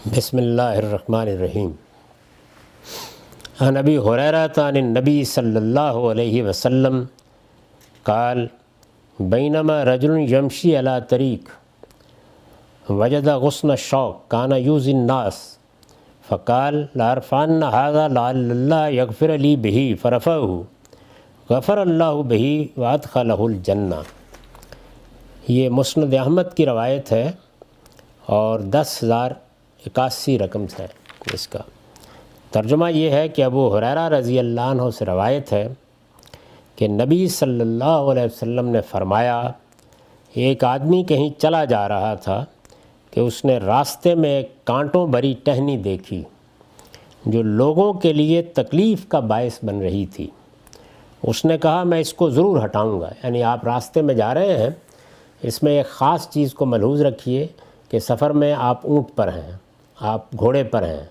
بسم اللہ الرحمن الرحیم۔ عن ابی ہریرہ عن النبی صلی اللہ علیہ وسلم قال بینما رجل یمشی علی طریق وجد غصن الشوق کان یؤذی الناس فقال لأرفعن هذا لعل اللہ یغفر لی بہ فرفعہ غفر اللہ بہ وادخلہ الجنہ۔ یہ مسند احمد کی روایت ہے اور 10,081 رقم ہے اس کا۔ ترجمہ یہ ہے کہ ابو ہریرہ رضی اللہ عنہ سے روایت ہے کہ نبی صلی اللہ علیہ وسلم نے فرمایا، ایک آدمی کہیں چلا جا رہا تھا کہ اس نے راستے میں ایک کانٹوں بھری ٹہنی دیکھی جو لوگوں کے لیے تکلیف کا باعث بن رہی تھی۔ اس نے کہا میں اس کو ضرور ہٹاؤں گا، یعنی آپ راستے میں جا رہے ہیں، اس میں ایک خاص چیز کو ملحوظ رکھیے کہ سفر میں آپ اونٹ پر ہیں، آپ گھوڑے پر ہیں،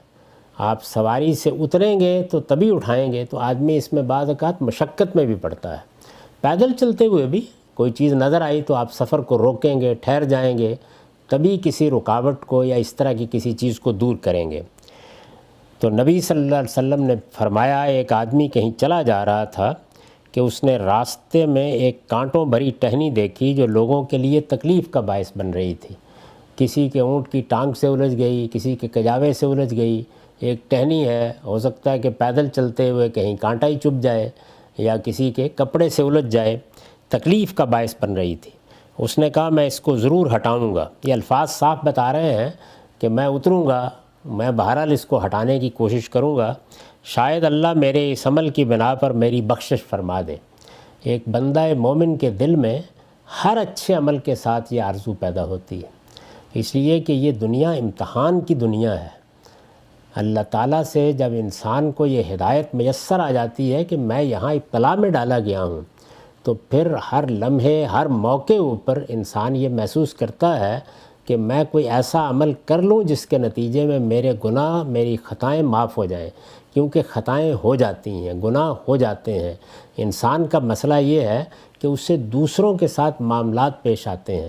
آپ سواری سے اتریں گے تو تبھی اٹھائیں گے، تو آدمی اس میں بعض اوقات مشقت میں بھی پڑتا ہے۔ پیدل چلتے ہوئے بھی کوئی چیز نظر آئی تو آپ سفر کو روکیں گے، ٹھہر جائیں گے، تبھی کسی رکاوٹ کو یا اس طرح کی کسی چیز کو دور کریں گے۔ تو نبی صلی اللہ علیہ وسلم نے فرمایا، ایک آدمی کہیں چلا جا رہا تھا کہ اس نے راستے میں ایک کانٹوں بھری ٹہنی دیکھی جو لوگوں کے لیے تکلیف کا باعث بن رہی تھی۔ کسی کے اونٹ کی ٹانگ سے الجھ گئی، کسی کے کجاوے سے الجھ گئی، ایک ٹہنی ہے، ہو سکتا ہے کہ پیدل چلتے ہوئے کہیں کانٹا ہی چبھ جائے یا کسی کے کپڑے سے الجھ جائے، تکلیف کا باعث بن رہی تھی۔ اس نے کہا میں اس کو ضرور ہٹاؤں گا۔ یہ الفاظ صاف بتا رہے ہیں کہ میں اتروں گا، میں بہرحال اس کو ہٹانے کی کوشش کروں گا، شاید اللہ میرے اس عمل کی بنا پر میری بخشش فرما دے۔ ایک بندہ مومن کے دل میں ہر اچھے عمل کے ساتھ یہ آرزو پیدا ہوتی ہے، اس لیے کہ یہ دنیا امتحان کی دنیا ہے۔ اللہ تعالیٰ سے جب انسان کو یہ ہدایت میسر آ جاتی ہے کہ میں یہاں ابتلا میں ڈالا گیا ہوں، تو پھر ہر لمحے ہر موقع اوپر انسان یہ محسوس کرتا ہے کہ میں کوئی ایسا عمل کر لوں جس کے نتیجے میں میرے گناہ، میری خطائیں معاف ہو جائیں، کیونکہ خطائیں ہو جاتی ہیں، گناہ ہو جاتے ہیں۔ انسان کا مسئلہ یہ ہے کہ اسے دوسروں کے ساتھ معاملات پیش آتے ہیں،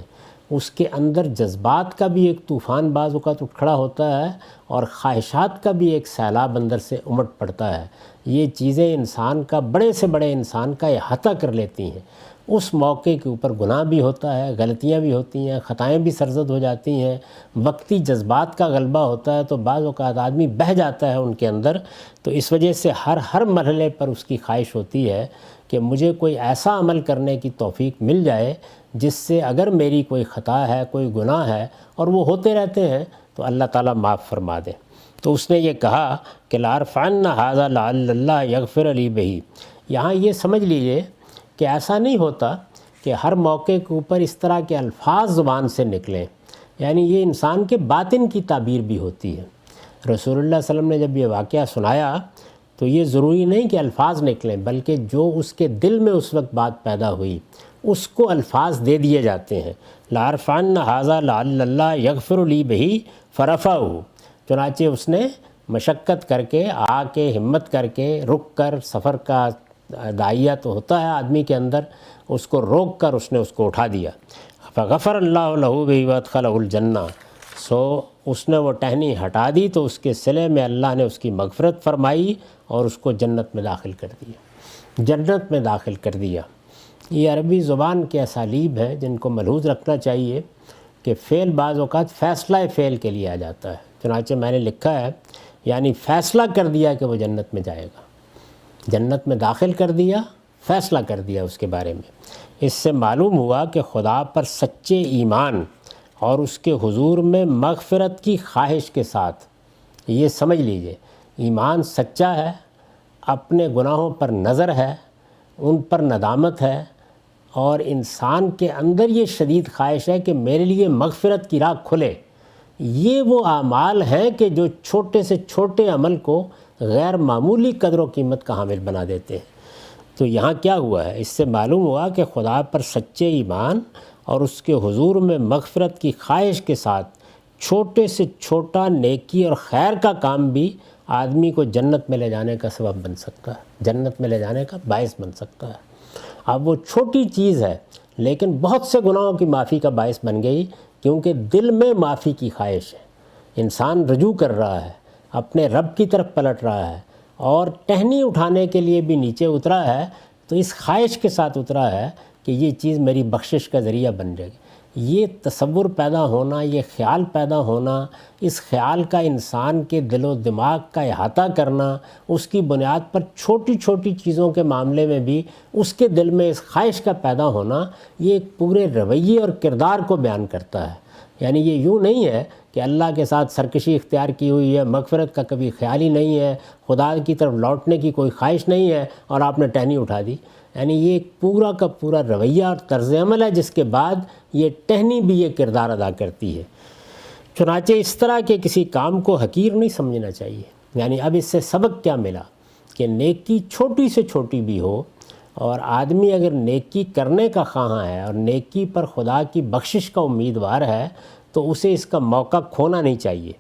اس کے اندر جذبات کا بھی ایک طوفان بعض اوقات اٹھ کھڑا ہوتا ہے اور خواہشات کا بھی ایک سیلاب اندر سے امٹ پڑتا ہے۔ یہ چیزیں انسان کا، بڑے سے بڑے انسان کا احاطہ کر لیتی ہیں۔ اس موقع کے اوپر گناہ بھی ہوتا ہے، غلطیاں بھی ہوتی ہیں، خطائیں بھی سرزد ہو جاتی ہیں، وقتی جذبات کا غلبہ ہوتا ہے تو بعض اوقات آدمی بہہ جاتا ہے ان کے اندر۔ تو اس وجہ سے ہر مرحلے پر اس کی خواہش ہوتی ہے کہ مجھے کوئی ایسا عمل کرنے کی توفیق مل جائے جس سے اگر میری کوئی خطا ہے، کوئی گناہ ہے، اور وہ ہوتے رہتے ہیں، تو اللہ تعالیٰ معاف فرما دے۔ تو اس نے یہ کہا کہ لأرفعن ھذا لعل اللہ یغفر لی بہ۔ یہاں یہ سمجھ لیجئے کہ ایسا نہیں ہوتا کہ ہر موقع کے اوپر اس طرح کے الفاظ زبان سے نکلیں، یعنی یہ انسان کے باطن کی تعبیر بھی ہوتی ہے۔ رسول اللہ صلی اللہ علیہ وسلم نے جب یہ واقعہ سنایا تو یہ ضروری نہیں کہ الفاظ نکلیں، بلکہ جو اس کے دل میں اس وقت بات پیدا ہوئی اس کو الفاظ دے دیے جاتے ہیں۔ لأرفعن ھذا لعل اللہ یغفر لی بہ فرفعہ۔ چنانچہ اس نے مشقت کر کے، آ کے، ہمت کر کے، رک کر، سفر کا داعیہ تو ہوتا ہے آدمی کے اندر، اس کو روک کر اس نے اس کو اٹھا دیا۔ فغفر اللہ لہ بہ وادخلہ الجنہ۔ سو اس نے وہ ٹہنی ہٹا دی تو اس کے صلے میں اللہ نے اس کی مغفرت فرمائی اور اس کو جنت میں داخل کر دیا، جنت میں داخل کر دیا۔ یہ عربی زبان کے اسالیب ہیں جن کو ملحوظ رکھنا چاہیے کہ فعل بعض اوقات فیصلہ فعل کے لیے آ جاتا ہے۔ چنانچہ میں نے لکھا ہے یعنی فیصلہ کر دیا کہ وہ جنت میں جائے گا، جنت میں داخل کر دیا، فیصلہ کر دیا اس کے بارے میں۔ اس سے معلوم ہوا کہ خدا پر سچے ایمان اور اس کے حضور میں مغفرت کی خواہش کے ساتھ، یہ سمجھ لیجئے ایمان سچا ہے، اپنے گناہوں پر نظر ہے، ان پر ندامت ہے، اور انسان کے اندر یہ شدید خواہش ہے کہ میرے لیے مغفرت کی راہ کھلے۔ یہ وہ اعمال ہیں کہ جو چھوٹے سے چھوٹے عمل کو غیر معمولی قدر و قیمت کا حامل بنا دیتے ہیں۔ تو یہاں کیا ہوا ہے؟ اس سے معلوم ہوا کہ خدا پر سچے ایمان اور اس کے حضور میں مغفرت کی خواہش کے ساتھ چھوٹے سے چھوٹا نیکی اور خیر کا کام بھی آدمی کو جنت میں لے جانے کا سبب بن سکتا ہے، جنت میں لے جانے کا باعث بن سکتا ہے۔ اب وہ چھوٹی چیز ہے لیکن بہت سے گناہوں کی معافی کا باعث بن گئی، کیونکہ دل میں معافی کی خواہش ہے۔ انسان رجوع کر رہا ہے، اپنے رب کی طرف پلٹ رہا ہے اور ٹہنی اٹھانے کے لیے بھی نیچے اترا ہے، تو اس خواہش کے ساتھ اترا ہے کہ یہ چیز میری بخشش کا ذریعہ بن جائے گی۔ یہ تصور پیدا ہونا، یہ خیال پیدا ہونا، اس خیال کا انسان کے دل و دماغ کا احاطہ کرنا، اس کی بنیاد پر چھوٹی چھوٹی چیزوں کے معاملے میں بھی اس کے دل میں اس خواہش کا پیدا ہونا، یہ ایک پورے رویے اور کردار کو بیان کرتا ہے۔ یعنی یہ یوں نہیں ہے کہ اللہ کے ساتھ سرکشی اختیار کی ہوئی ہے، مغفرت کا کبھی خیال ہی نہیں ہے، خدا کی طرف لوٹنے کی کوئی خواہش نہیں ہے اور آپ نے ٹہنی اٹھا دی۔ یعنی یہ ایک پورا کا پورا رویہ اور طرز عمل ہے، جس کے بعد یہ ٹہنی بھی یہ کردار ادا کرتی ہے۔ چنانچہ اس طرح کے کسی کام کو حقیر نہیں سمجھنا چاہیے۔ یعنی اب اس سے سبق کیا ملا کہ نیکی چھوٹی سے چھوٹی بھی ہو، اور آدمی اگر نیکی کرنے کا خواہاں ہے اور نیکی پر خدا کی بخشش کا امیدوار ہے تو اسے اس کا موقع کھونا نہیں چاہیے۔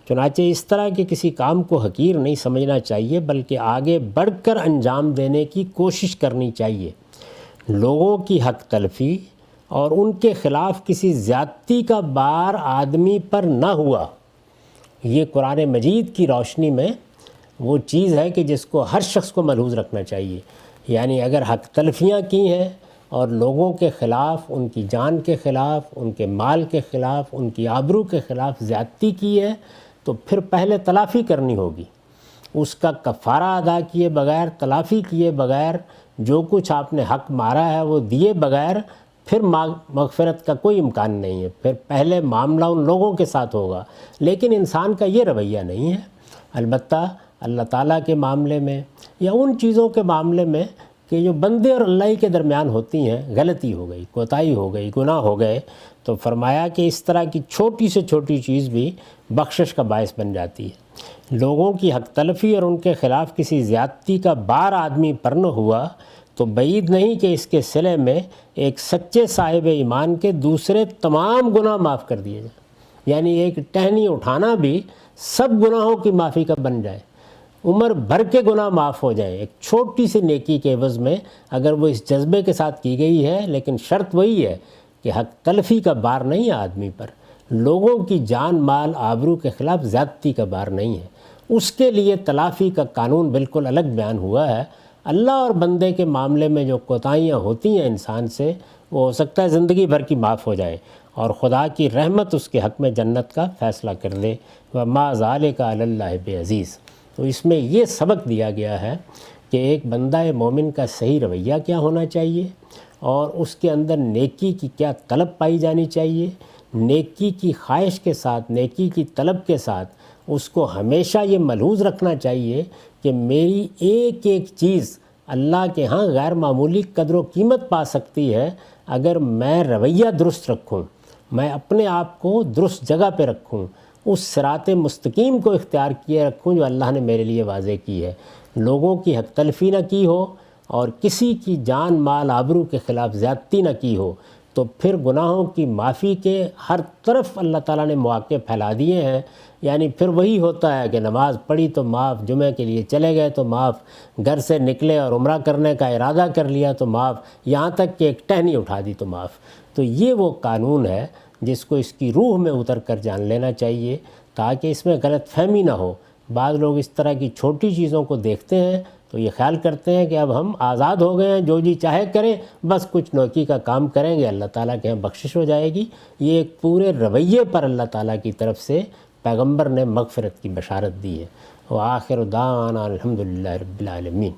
چنانچہ اس طرح کے کسی کام کو حقیر نہیں سمجھنا چاہیے، بلکہ آگے بڑھ کر انجام دینے کی کوشش کرنی چاہیے۔ لوگوں کی حق تلفی اور ان کے خلاف کسی زیادتی کا بار آدمی پر نہ ہوا، یہ قرآن مجید کی روشنی میں وہ چیز ہے کہ جس کو ہر شخص کو ملحوظ رکھنا چاہیے۔ یعنی اگر حق تلفیاں کی ہیں اور لوگوں کے خلاف، ان کی جان کے خلاف، ان کے مال کے خلاف، ان کی آبرو کے خلاف زیادتی کی ہے، تو پھر پہلے تلافی کرنی ہوگی۔ اس کا کفارہ ادا کیے بغیر، تلافی کیے بغیر، جو کچھ آپ نے حق مارا ہے وہ دیے بغیر پھر مغفرت کا کوئی امکان نہیں ہے۔ پھر پہلے معاملہ ان لوگوں کے ساتھ ہوگا، لیکن انسان کا یہ رویہ نہیں ہے۔ البتہ اللہ تعالیٰ کے معاملے میں یا ان چیزوں کے معاملے میں کہ جو بندے اور اللہ کے درمیان ہوتی ہیں، غلطی ہو گئی، کوتاہی ہو گئی، گناہ ہو گئے، تو فرمایا کہ اس طرح کی چھوٹی سے چھوٹی چیز بھی بخشش کا باعث بن جاتی ہے۔ لوگوں کی حق تلفی اور ان کے خلاف کسی زیادتی کا بار آدمی پر نہ ہوا تو بعید نہیں کہ اس کے صلے میں ایک سچے صاحب ایمان کے دوسرے تمام گناہ معاف کر دیے جائیں۔ یعنی ایک ٹہنی اٹھانا بھی سب گناہوں کی معافی کا بن جائے، عمر بھر کے گناہ معاف ہو جائیں ایک چھوٹی سی نیکی کے عوض میں، اگر وہ اس جذبے کے ساتھ کی گئی ہے۔ لیکن شرط وہی ہے کہ حق تلفی کا بار نہیں ہے آدمی پر، لوگوں کی جان مال آبرو کے خلاف زیادتی کا بار نہیں ہے، اس کے لیے تلافی کا قانون بالکل الگ بیان ہوا ہے۔ اللہ اور بندے کے معاملے میں جو کوتاہیاں ہوتی ہیں انسان سے، وہ ہو سکتا ہے زندگی بھر کی معاف ہو جائے اور خدا کی رحمت اس کے حق میں جنت کا فیصلہ کر دے۔ وَمَا ذَلِكَ عَلَى اللَّهِ بِعَزِيزٍ۔ تو اس میں یہ سبق دیا گیا ہے کہ ایک بندہ مومن کا صحیح رویہ کیا ہونا چاہیے، اور اس کے اندر نیکی کی کیا طلب پائی جانی چاہیے۔ نیکی کی خواہش کے ساتھ، نیکی کی طلب کے ساتھ اس کو ہمیشہ یہ ملحوظ رکھنا چاہیے کہ میری ایک ایک چیز اللہ کے ہاں غیر معمولی قدر و قیمت پا سکتی ہے اگر میں رویہ درست رکھوں، میں اپنے آپ کو درست جگہ پہ رکھوں، اس صراط مستقیم کو اختیار کیے رکھوں جو اللہ نے میرے لیے واضح کی ہے۔ لوگوں کی حق تلفی نہ کی ہو اور کسی کی جان مال آبرو کے خلاف زیادتی نہ کی ہو، تو پھر گناہوں کی معافی کے ہر طرف اللہ تعالیٰ نے مواقع پھیلا دیے ہیں۔ یعنی پھر وہی ہوتا ہے کہ نماز پڑھی تو معاف، جمعہ کے لیے چلے گئے تو معاف، گھر سے نکلے اور عمرہ کرنے کا ارادہ کر لیا تو معاف، یہاں تک کہ ایک ٹہنی اٹھا دی تو معاف۔ تو یہ وہ قانون ہے جس کو اس کی روح میں اتر کر جان لینا چاہیے تاکہ اس میں غلط فہمی نہ ہو۔ بعض لوگ اس طرح کی چھوٹی چیزوں کو دیکھتے ہیں تو یہ خیال کرتے ہیں کہ اب ہم آزاد ہو گئے ہیں، جو جی چاہے کریں، بس کچھ نیکی کا کام کریں گے اللہ تعالیٰ کے ہاں بخشش ہو جائے گی۔ یہ ایک پورے رویے پر اللہ تعالیٰ کی طرف سے پیغمبر نے مغفرت کی بشارت دی ہے۔ وآخر دعوانا الحمدللہ رب العالمین۔